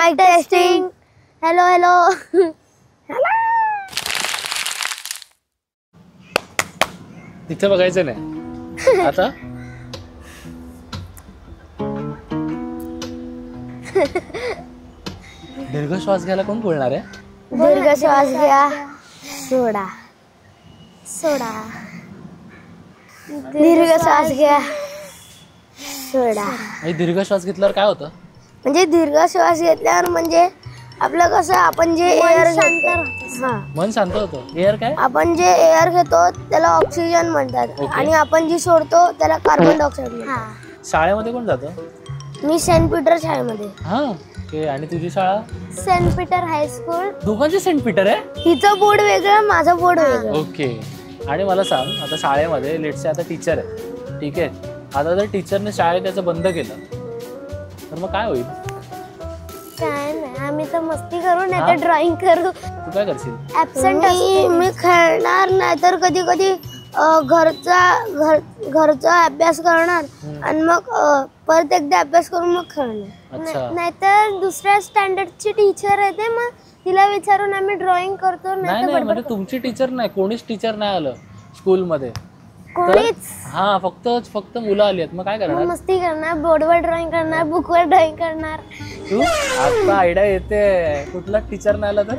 Mic testing. Hello hello. तिथे बघायचं नाही आता. दीर्घ श्वास घ्यायला कोण बोलणार आहे? दीर्घ श्वास घ्या, सोडा सोडा. दीर्घ श्वास घ्या, सोडा. दीर्घ श्वास घेतल्यावर काय होतं? म्हणजे दीर्घ श्वास घेतल्यावर म्हणजे आपलं कसं आपण जे एअर घेतो, मन शांत होतं. एअर काय? आपण जे एअर घेतो त्याला ऑक्सिजन म्हणतात आणि आपण जी सोडतो त्याला कार्बन डायऑक्साईड म्हणतात. शाळेमध्ये कोण जातं? मी सेंट पीटर शाळेमध्ये. हा ओके. आणि तुझी शाळा? Saint Peter high school. दोघांचे सेंट पीटर आहे? हिचं बोर्ड वेगळं, माझं बोर्ड वेगळं. ओके. आणि मला सांग, आता शाळेमध्ये लेट्स आता टीचर आहे, ठीक आहे, आता जर टीचरने शाळेत त्याचं बंद केलं तर मग काय होईल? काय नाही, आम्ही तर मस्ती करू, नाही तर ड्रॉइंग करू. तू काय करशील? ऍब्सेंट मी खेळणार, नाही तर कधी कधी घरचा अभ्यास करणार आणि मग परत एकदा अभ्यास करून मग खेळणार. नाहीतर दुसऱ्या स्टँडर्डची टीचर येते, मग तिला विचारून आम्ही ड्रॉइंग करतो. नाही म्हणजे तुमची टीचर नाही, कोणीच टीचर नाही आलं स्कूलमध्ये? कोणीच. हा, फक्त मुलं आली आहेत, मग काय करणार? मस्ती करणार, बोर्डवर ड्रॉइंग करणार, बुकवर ड्रॉइंग करणार. तू आता आयडिया येते, कुठला टीचर नाही आला तर?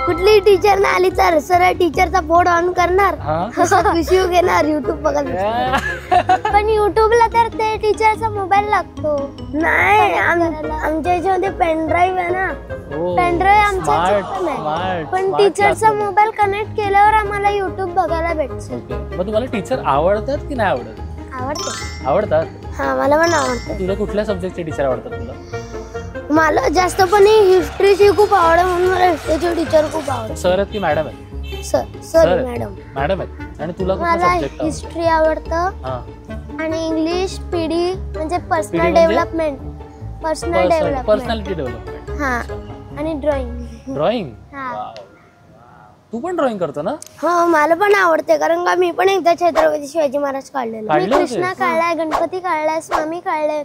कुठली टीचर नाही आली तर सरळ टीचरचा बोर्ड ऑन करणार, रिव्ह्यू घेणार, युट्यूब बघत. पण युट्यूबला तर ते टीचरचा मोबाईल लागतो. नाही, आमच्या याच्यामध्ये पेन ड्राईव्ह आहे ना, पेन ड्राईव्ह आमच्या, पण टीचरचा मोबाईल कनेक्ट केल्यावर आम्हाला युट्यूब बघायला भेटतं. मग तुम्हाला टीचर आवडतात की नाही आवडत? आवडतात. हा, मला पण आवडतं. तुला कुठल्या सब्जेक्टचे टीचर आवडतात? तुला? मला जास्त पण हिस्ट्रीची खूप आवड, म्हणून मला हिस्ट्रीचे टीचर खूप आवडतात. सर आहेत की मॅडम आहेत? सर मॅडम आहेत. आणि तुला मला हिस्ट्री आवडतं आणि इंग्लिश, पीडी म्हणजे पर्सनल डेव्हलपमेंट, पर्सनॅलिटी डेव्हलपमेंट. हा, आणि ड्रॉइंग. तू पण ड्रॉइंग करतो ना? हो, मला पण आवडते, कारण का मी पण एकदा छत्रपती शिवाजी महाराज काढलेला. मी कृष्णा काढलाय, गणपती काढलाय, स्वामी काढलाय.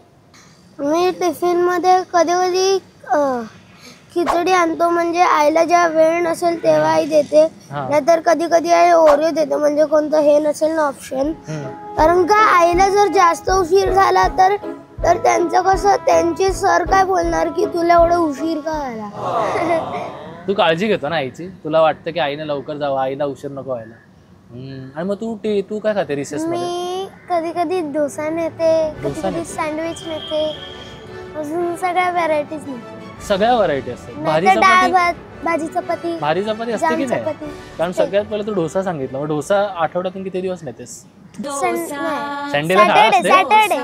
मी टिफिन मध्ये कधी कधी खिचडी आणतो, म्हणजे आईला जेव्हा वेळ नसेल तेव्हा आई देते, नाहीतर कधी कधी आई ओरिओ देते, म्हणजे कोणतं हे नसेल ना ऑप्शन. कारण का आईला जर जास्त उशीर झाला तर त्यांचं कसं, त्यांचे सर काय बोलणार की तुला एवढं उशीर का झाला. तू काळजी घेतो ना आईची? तुला वाटतं की आईने लवकर जावं, आईला उशीर नको व्हायला. आणि मग तू काय खाते रिसेस मध्ये? मी कधी कधी डोसा नेते, कधी कधी सँडविच नेते, अजून सगळ्या व्हरायटीज नेते. सगळ्या व्हरायटी असतात? भाजी चपाती असते की नाही? कारण सगळ्यात पहिले तू डोसा सांगितलं, मग डोसा आठवड्यातून किती दिवस नेतेस? संडेला सॅटरडे.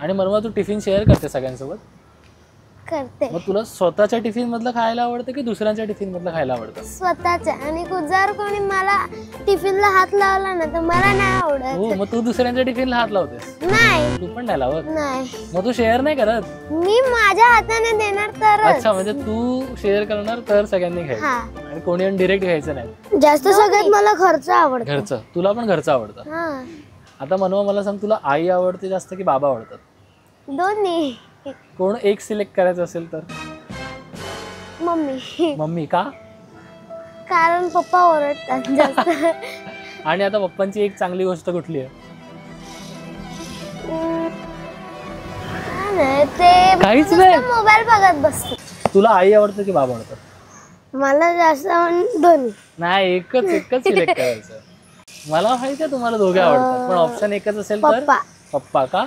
आणि मग तू टिफिन शेअर करते सगळ्यांसोबत? करते. मग तुला स्वतःच्या टिफिन मधलं खायला आवडतं की दुसऱ्यांच्या टिफिन मधलं खायला आवडतं? स्वतःच्या. आणि जर कोणी मला टिफिनला हात लावला ना तर मला नाही आवडत. हो, मग तू दुसऱ्यांच्या टिफिनला हात लावतेस? नाही. तू पण नाही लावत? नाही. मग तू शेअर नाही करत? मी माझ्या हाताने देणार तर. अच्छा, म्हणजे तू शेअर करणार तर सगळ्यांनी घ्यायचं आणि कोणी डिरेक्ट घ्यायचं नाही? जास्त सगळ्यात मला घरचं आवडतं. घरचं? तुला पण घरचं आवडतं? आता मनवा, मला सांग, तुला आई आवडते जास्त की बाबा आवडतात? दोन्ही. कोण एक सिलेक्ट करायचं असेल तर? मम्मी. मम्मी का? कारण पप्पा ओरडतात जास्त. आणि आता पप्पांची एक चांगली गोष्ट कुठली आहे? ते काहीच नाही, मोबाईल बघत बसतो. तुला आई आवडतं की बाबा आवडतात? मला जास्त दोन्ही. नाही, एकच सिलेक्ट करायचं. मला माहिती आहे तुम्हाला दोघे आवडतात, पण ऑप्शन एकच असेल तर? पप्पा का?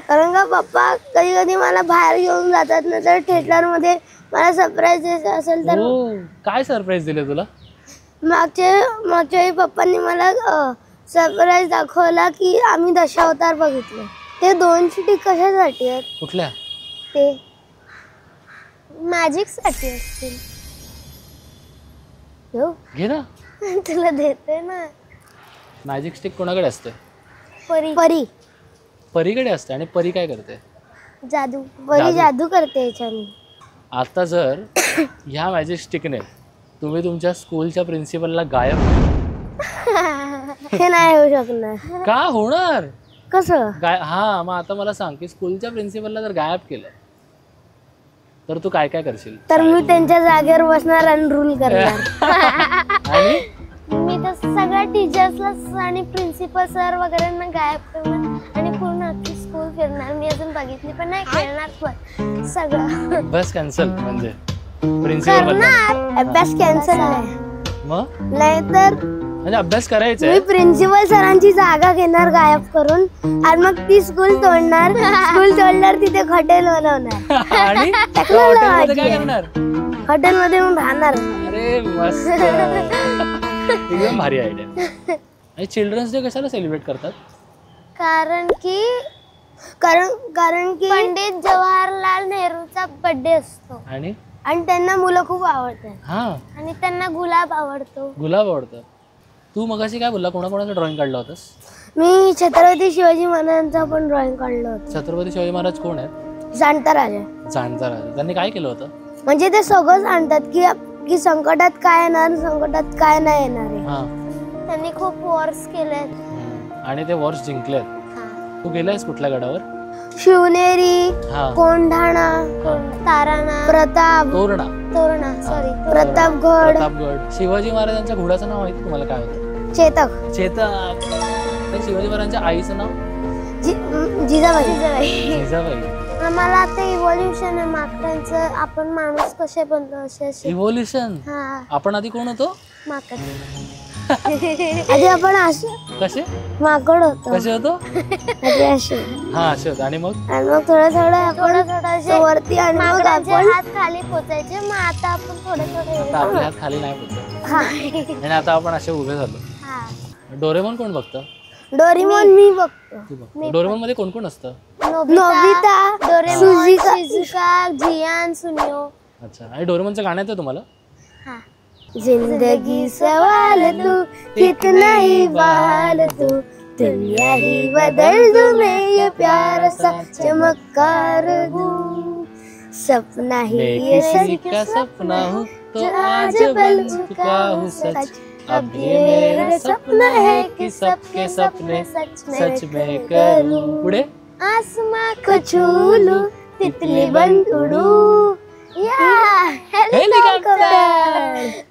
कारण का पप्पा कधी कधी मला बाहेर घेऊन जातात ना, तर थिएटर मध्ये मला सरप्राईज द्यायचं असेल तर. काय सरप्राईज दिले तुला? मागच्या पप्पांनी मला सरप्राईज दाखवला की आम्ही दशावतार बघितले. ते 2 शिटी कशासाठी आहेत? कुठल्या? ते मॅजिक साठी असतील. घे ना. तुला देते ना. मॅजिक स्टिक कोणाकडे असते? परीकडे असते. आणि परी काय करते? जादू करते याच्याने. आता जर ह्या मॅजिक स्टिकने तुम्ही तुमच्या स्कूलच्या प्रिन्सिपलला गायब हे नाही होऊ शकणार. का होणार? कसं? हा, मग आता मला सांग की स्कूलच्या प्रिन्सिपलला जर गायब केलं तर तू काय काय करशील? तर मी त्यांच्या जागेवर बसणार आणि रूल करणार. आणि मी तर सगळ्या टीचर्सला आणि प्रिन्सिपल सर वगैरेंना गायब करणार आणि पूर्ण अख्खी स्कूल फिरणार. मी अजून बघितली पण नाही, खेळणार पण सगळं. बस कॅन्सल म्हणजे प्रिन्सिपल करणार. अभ्यास कॅन्सल नाही. मग नाही तर म्हणजे अभ्यास करायचा मी प्रिन्सिपल सरांची जागा घेणार गायब करून आणि मग ती स्कूल तोडणार. स्कूल तोडल्यावर तिथे हॉटेल बनवणार. आणि हॉटेलमध्ये काय करणार? हॉटेलमध्ये मग राहणार. अरे मस्त, एकदम भारी आयडिया. आणि चिल्ड्रन्स डे कशाला सेलिब्रेट करतात? कारण की पंडित जवाहरलाल नेहरूचा बर्थडे असतो आणि त्यांना मुलं खूप आवडतात. हा, आणि त्यांना गुलाब आवडतो. गुलाब आवडतं. तू मगाशी काय बोलला, कोणाकोणाचं ड्रॉइंग काढलं होतंस? मी छत्रपती शिवाजी महाराजांचा पण ड्रॉइंग काढलं होतं. छत्रपती शिवाजी महाराज कोण आहेत? जाणता राजा. जाणता राजा. त्यांनी काय केलं होतं? म्हणजे ते सगळं सांगतात की संकटात काय येणार, संकटात काय नाही येणार आहे. हा. त्यांनी खूप वॉर्स केलेत. आणि ते वॉर्स जिंकलेत. तू गेलायस कुठल्या गडावर? शिवनेरी, हा, कोंढाणा, ताराणा, तोरणा, प्रतापगड. शिवाजी महाराजांच्या घोड्याचं नाव माहिती तुम्हाला काय होतं? चेतक. चेतक. शिवाजी महाराजांच्या आईचं नाव? जिजाबाई. जिजाबाई. आम्हाला आता इव्हॉल्युशन आहे माकडांचं. आपण माणूस कसे बनतो असे. इव्होल्युशन. हा, आपण आधी कोण होतो? माकड. आधी आपण असे कसे माकड होतो. कसे होतो? आधी असे. हा, असे होते. आणि मग थोडं आपण वरती आणि मग आपण हात खाली पोचायचे. मग आता आपण थोडे आता आपले हात खाली नाही पोचत. आणि आता आपण असे उभे झालो. डोरेमॉन कोण बघतं? डोरेमॉन मी बघतो. तू बघ. डोरेमॉन मध्ये कोण कोण असतं? नोबिता, डोरेमॉन, शिजुका, जियान, सुनियो. अच्छा. आणि डोरेमॉनचं गाणं येतं तुम्हाला? हाँ. जिंदगी सवाल तू, कितना ही बहाल तू, दुनिया ही बदल दूं मैं ये प्यार सा चमत्कार दूं, सपना ही ये किसी का सपना हूँ तो आज बन चुका हूँ सच. अब ये मेरा सपना है कि सबके सपने सच में करूं. पुढे आसमां को छू लूं, तितली बन उड़ूं, या हेलीकॉप्टर.